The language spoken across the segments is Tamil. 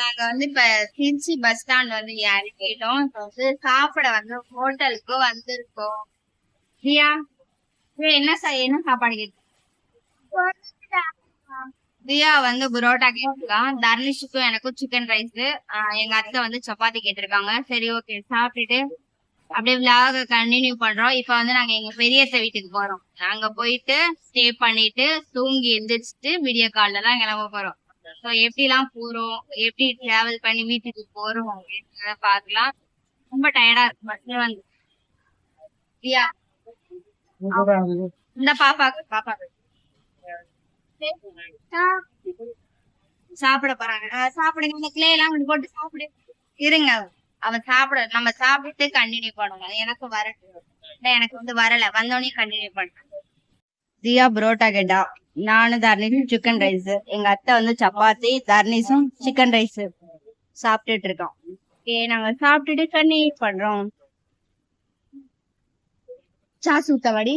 நாங்க வந்து இப்ப திருச்சி பஸ் ஸ்டாண்ட் வந்து இறங்கிட்டோம். இப்ப வந்து சாப்பிட வந்து ஹோட்டலுக்கு வந்திருக்கோம். பிரியா என்ன என்ன சாப்பாடு கேட்டு தியா வந்து புரோட்டா கேட்டிருக்கான். தர்னிஷுக்கும் எனக்கும் சிக்கன் ரைஸ். எங்க அத்தை வந்து சப்பாத்தி கேட்டிருக்காங்க. சரி ஓகே சாப்பிட்டுட்டு அப்படியே விளாக கண்டினியூ பண்றோம். இப்ப வந்து நாங்க எங்க பெரியத்த வீட்டுக்கு போறோம். நாங்க போயிட்டு ஸ்டே பண்ணிட்டு தூங்கி எந்திரிச்சிட்டு விடிய காலைல தான் கிளம்ப போறோம். ஸோ எப்படி எல்லாம் போறோம், எப்படி டிராவல் பண்ணி வீட்டுக்கு போறோம் அப்படின்றத பாக்கலாம். ரொம்ப டயர்டா இருக்கு பஸ்ல வந்து. தியா இந்த பாப்பாக்கு சாப்பிட போறாங்க. சாப்பிடுங்க, இந்த கிளே எல்லாம் போட்டு சாப்பிடு. இருங்க அவன் சாப்பிட, நம்ம சாப்பிட்டு கண்டினியூ பண்ணணும். எனக்கு வரட்டும், எனக்கு வந்து வரல, வந்தோடனே கண்டினியூ பண்ண. தியா புரோட்டா கேட்டா, நானும் தர்னீஷும் சிக்கன் ரைஸ், எங்க அத்தை வந்து சப்பாத்தி, தர்னீஷும் சிக்கன் ரைஸ் சாப்பிட்டுட்டு இருக்கோம். ஓகே நாங்க சாப்பிட்டுட்டு கண்டினியூ பண்றோம். சாஸ் ஊத்தவாடி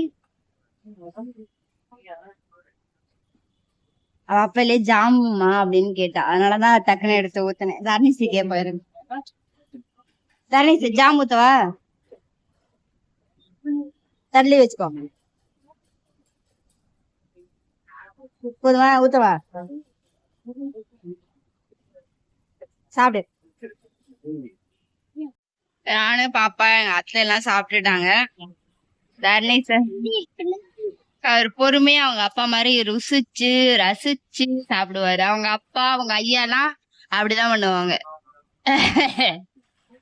அவ அப்பலே ஜாமுமா அப்படின்னு கேட்டா, அதனாலதான் டக்குன்னு எடுத்து ஊத்தினேன். தர்னிசி கேட்பாரு, தர்னிசி ஜாம் ஊத்தவா, தள்ளி வச்சுக்கோ, போதுமா ஊத்தவா, சாப்பிடு. நானும் பாப்பா எங்க அத்தை எல்லாம் சாப்பிட்டுட்டாங்க. அவர் பொறுமையா அவங்க அப்பா மாதிரி ருசிச்சு ரசிச்சு சாப்பிடுவாரு. அவங்க அப்பா அவங்க ஐயா எல்லாம் அப்படிதான் பண்ணுவாங்க.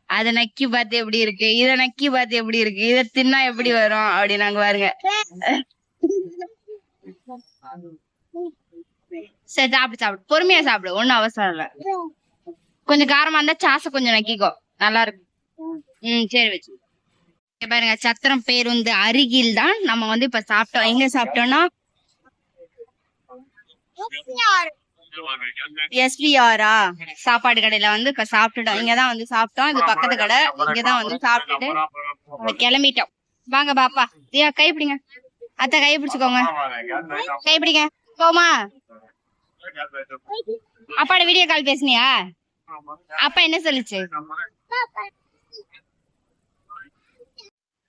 அத நக்கி பார்த்து எப்படி இருக்கு, இத நக்கி பார்த்து எப்படி இருக்கு, இத தின்னா எப்படி வரும் அப்படின்னு நாங்க பாருங்க. சரி சாப்பிடு சாப்பிடு, பொறுமையா சாப்பிடு, ஒண்ணும் அவசரம் இல்ல. கொஞ்சம் காரமா இருந்தா சாச கொஞ்சம் நக்கிக்கோ, நல்லா இருக்கும். சரி வச்சு பாருங்க. சத்திரம் பேருந்து அருகில் தான் நம்ம வந்து இப்ப சாப்பிட்டோம். எங்க சாப்பிட்டோம்னா SVRா சாப்பாடு கடையில வந்து இப்ப சாப்பிட்டுட்டோம். இங்கதான் வந்து சாப்பிட்டோம். இது பக்கத்து கடை. இங்கதான் வந்து சாப்பிட்டுட்டு கிளம்பிட்டோம். வாங்க பாப்பா, தியா கை பிடிங்க, அத்தை கை பிடிச்சுக்கோங்க, கை பிடிங்க போமா. அப்பாட வீடியோ கால் பேசுனியா? அப்பா என்ன சொல்லுச்சு?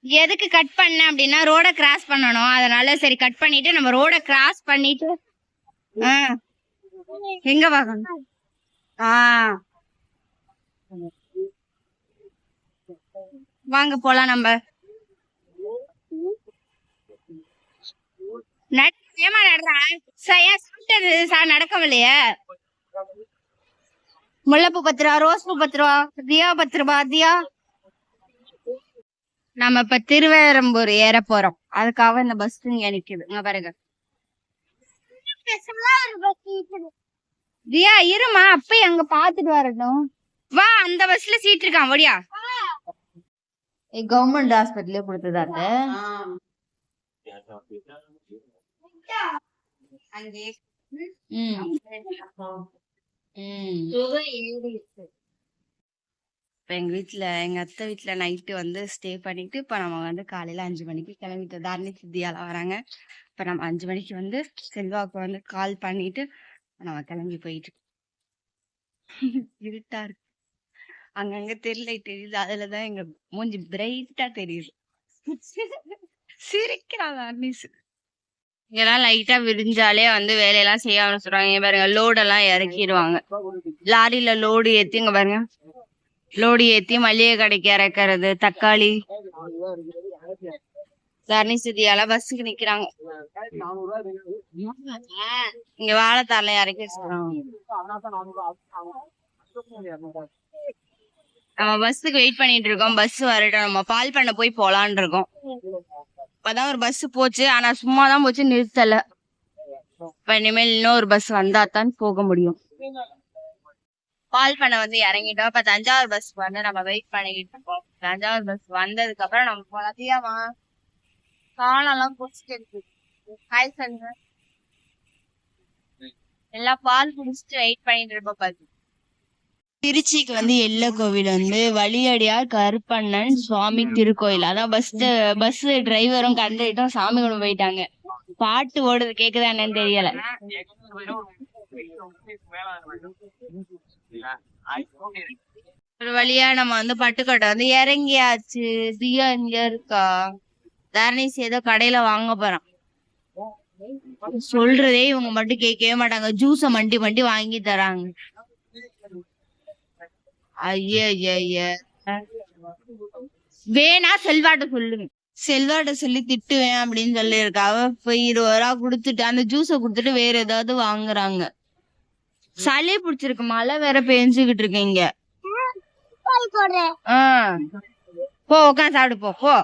எதுக்கு கட் பண்ண அப்படின்னா ரோட கிராஸ் பண்ணணும், அதனால சரி கட் பண்ணிட்டு நம்ம ரோட கிராஸ் பண்ணிட்டு எங்க பாக்கணும். வாங்க போலாம். நம்ம ஏமா நடக்கவில்லையே. முல்லைப்பூ 10 ரூபா, ரோஸ் பூ 10 ரூபா, தியா 10 ரூபா. தியா நம்ம இப்ப திருவேரம்பூர் ஏற போறோம். அதுக்காக இந்த பஸ் இங்க நிக்குது. இங்க பாருங்க. தியா இருமா, அப்ப அங்க பாத்துட்டு வரட்டும். வா, அந்த பஸ்ல சீட் இருக்கான், ஓடியா. கவர்மெண்ட் ஹாஸ்பிட்டலே கொடுத்ததாங்க. எங்க வீட்டுல எங்க அத்தை வீட்டுல நைட்டு வந்து ஸ்டே பண்ணிட்டு இப்ப நம்ம வந்து காலையில 5 மணிக்கு கிளம்பிட்டோம். தாரணி சித்தியால வராங்க. இப்ப நம்ம 5 மணிக்கு வந்து செல்வாவுக்கு வந்து கால் பண்ணிட்டு நம்ம கிளம்பி போயிட்டு. இருட்டா இருக்கு, அங்கங்க தெரியலைட் தெரியுது, அதுலதான் எங்க மூஞ்சி பிரைட்டா தெரியுது. சிரிக்கிறாங்க அர்னிஸ். இங்கெல்லாம் லைட்டா விரிஞ்சாலே வந்து வேலையெல்லாம் செய்ய ஆரம்பிச்சுருவாங்க. பாருங்க லோடெல்லாம் இறக்கிடுவாங்க. லாரியில லோடு ஏத்தி, இங்க பாருங்க லோடு ஏத்தி மல்லிகை கடைக்கு இறக்குறது. தக்காளி தர்ணி சித்தியால பஸ்ஸுக்கு நிக்கிறாங்க. இங்க வாழைத்தாரில இறக்கி வச்சுக்கிறாங்க. நம்ம பஸ்ஸுக்கு வெயிட் பண்ணிட்டு இருக்கோம். பஸ் வரட்டும், நம்ம பால் பண்ண போய் போலான் இருக்கோம். இப்பதான் ஒரு பஸ் போச்சு, ஆனா சும்மாதான் போச்சு, நிறுத்தல. இப்ப இனிமேல் இன்னொரு பஸ் வந்தாதான் போக முடியும். பால் பண்ண வந்து இறங்கிட்டோம். இப்ப தஞ்சாவூர் பஸ் வந்து நம்ம வெயிட் பண்ணிக்கிட்டு இருக்கோம். தஞ்சாவூர் பஸ் வந்ததுக்கு அப்புறம் நம்ம போலாத்தியாமா. காலெல்லாம் குடிச்சிட்டு இருக்கு. ஹாய் சொல்லுங்க. எல்லாம் பால் குடிச்சிட்டு வெயிட் பண்ணிட்டு இருப்போம். பாத்து திருச்சிக்கு வந்து எல்ல கோவில் வந்து வழியடியார் கருப்பண்ணன் சுவாமி திருக்கோயில். அதான் பஸ் டிரைவரும் கண்டக்டரும் சாமி கொண்டு போயிட்டாங்க. பாட்டு ஓடுது, கேக்குதா என்னன்னு தெரியல. ஒரு வழியா நம்ம வந்து பட்டுக்கோட்டை வந்து இறங்கியாச்சு. தியா இங்க இருக்கா? தர்ணேஷ் ஏதோ கடையில வாங்க போறான். சொல்றதே இவங்க மட்டும் கேட்கவே மாட்டாங்க. ஜூஸ மண்டி மண்டி வாங்கி தராங்க. ஐய வேணா செல்வாட்ட சொல்லுங்க. செல்வாட்ட சொல்லி திட்டுவேன் அப்படின்னு சொல்லியிருக்கா. அவ போய் 20 ரூபா கொடுத்துட்டு அந்த ஜூஸ கொடுத்துட்டு வேற ஏதாவது வாங்குறாங்க. சளி பிடிச்சிருக்கு. மழை வேற பெஞ்சுகிட்டு இருக்கு இங்க. போ உட்காந்து சாப்பிடு போ.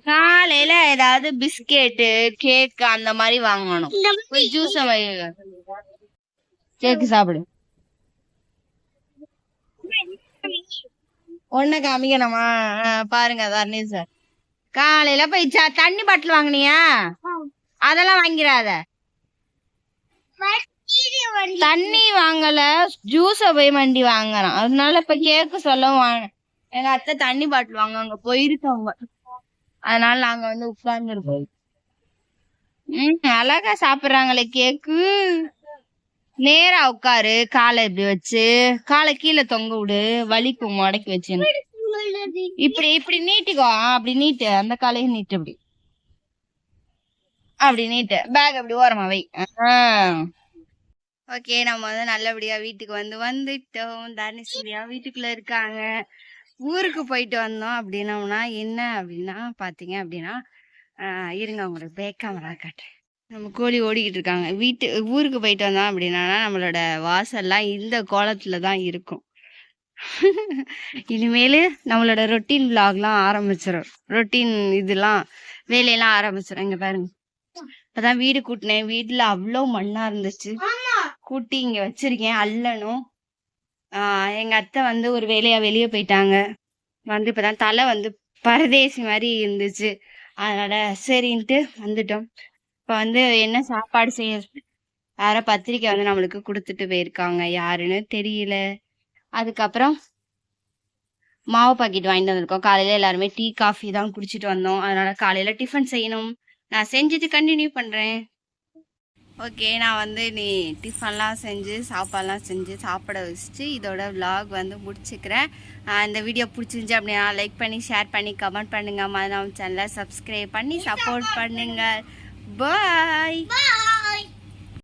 காலையில ஏதாவது பிஸ்கெட்டு கேக் அந்த மாதிரி வாங்கணும். போய் ஜூஸ கேக்கு சாப்பிடு. ஒன்ன காமிக்கணுமா? பாருங்க தர்ணேஷ் சார் காலையில போய் தண்ணி பாட்டில் வாங்கினியா? அதெல்லாம் வாங்கிறாத. தண்ணி வாங்கல, ஜூஸ போய் மண்டி வாங்குறான். அதனால இப்ப கேக்கு சொல்லவும் எங்க அத்தை தண்ணி பாட்டில் வாங்க அங்க போயிருக்கவங்க. அதனால நாங்க வந்து உட்கார்ந்து இருக்கோம். அழகா சாப்பிடுறாங்களே கேக்கு. நேரா உட்காரு. காலை இப்படி வச்சு காலை கீழே தொங்க விடு. வலிக்கும் முடக்கி வச்சு. இப்படி இப்படி நீட்டிக்கோ. அப்படி நீட்டு. அந்த காலையும் நீட்டு. அப்படி அப்படி நீட்டு. பேக் அப்படி ஓரமா வை. ஓகே, நம்ம வந்து நல்லபடியா வீட்டுக்கு வந்துட்டோம். தர்ணேஸ்வரியா வீட்டுக்குள்ள இருக்காங்க. ஊருக்கு போயிட்டு வந்தோம் அப்படின்னோம்னா என்ன அப்படின்னா பாத்தீங்க அப்படின்னா இருங்க உங்களுக்கு பேக் கேமரா காட்டுறேன். நம்ம கோழி ஓடிக்கிட்டு இருக்காங்க. ஊருக்கு போயிட்டு வந்தோம் அப்படின்னா நம்மளோட வாசல்லாம் இந்த கோலத்துல தான் இருக்கும். இனிமேல் நம்மளோட ரொட்டீன் விளாக்லாம் ஆரம்பிச்சிடும். ரொட்டீன் இதெல்லாம் வேலையெல்லாம் ஆரம்பிச்சிடும். இங்க பாருங்க, இப்பதான் வீடு கூட்டினேன். வீட்டுல அவ்வளோ மண்ணா இருந்துச்சு. கூட்டி இங்க வச்சிருக்கேன் அள்ளணும். எங்க அத்தை வந்து ஒரு வேலையா வெளியே போயிட்டாங்க. வந்து இப்பதான் தலை வந்து பரதேசி மாதிரி இருந்துச்சு. அதனால சரின்ட்டு வந்துட்டோம். இப்ப வந்து என்ன சாப்பாடு செய்ய யார பத்திரிக்கை வந்து நம்மளுக்கு கொடுத்துட்டு போயிருக்காங்க. யாருன்னு தெரியல. அதுக்கப்புறம் மாவு பாக்கெட் வாங்கிட்டு வந்திருக்கோம். காலையில எல்லாருமே டீ காஃபி தான் குடிச்சிட்டு வந்தோம். அதனால காலையில டிஃபன் செய்யணும். நான் செஞ்சுட்டு கண்டினியூ பண்றேன். ஓகே, நான் வந்து நீ டிஃபன்லாம் செஞ்சு சாப்பாடுலாம் செஞ்சு சாப்பிட வச்சுட்டு இதோட விலாக் வந்து முடிச்சுக்கிறேன். இந்த வீடியோ பிடிச்சிருந்துச்சு அப்படின்னா லைக் பண்ணி ஷேர் பண்ணி கமெண்ட் பண்ணுங்க. மறக்காம சேனலை சப்ஸ்கிரைப் பண்ணி சப்போர்ட் பண்ணுங்க. பாய்.